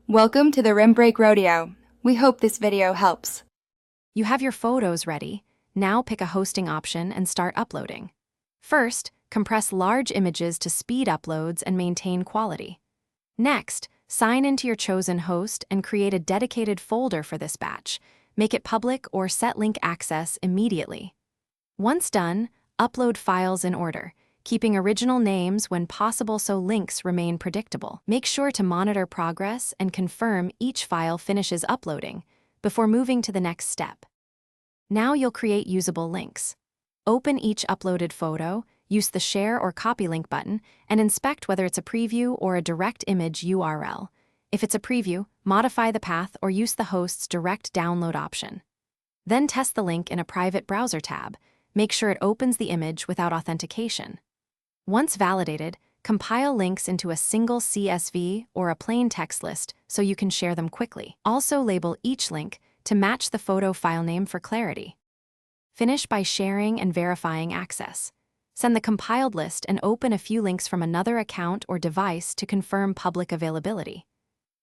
Welcome to the Rim Break Rodeo. We hope this video helps. You have your photos ready. Now pick a hosting option and start uploading. First, compress large images to speed uploads and maintain quality. Next, sign into your chosen host and create a dedicated folder for this batch. Make it public or set link access immediately. Once done, upload files in order, keeping original names when possible so links remain predictable. Make sure to monitor progress and confirm each file finishes uploading before moving to the next step. Now you'll create usable links. Open each uploaded photo, use the Share or Copy Link button, and inspect whether it's a preview or a direct image URL. If it's a preview, modify the path or use the host's direct download option. Then test the link in a private browser tab. Make sure it opens the image without authentication. Once validated, compile links into a single CSV or a plain text list so you can share them quickly. Also label each link to match the photo file name for clarity. Finish by sharing and verifying access. Send the compiled list and open a few links from another account or device to confirm public availability.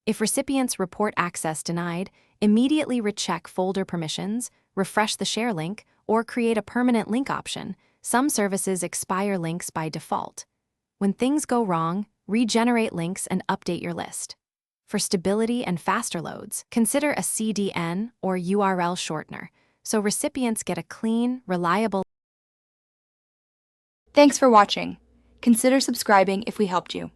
If recipients report access denied, immediately recheck folder permissions, refresh the share link, or create a permanent link option. Some services expire links by default. When things go wrong, regenerate links and update your list. For stability and faster loads, consider a CDN or URL shortener, so recipients get a clean, reliable. Thanks for watching. Consider subscribing if we helped you.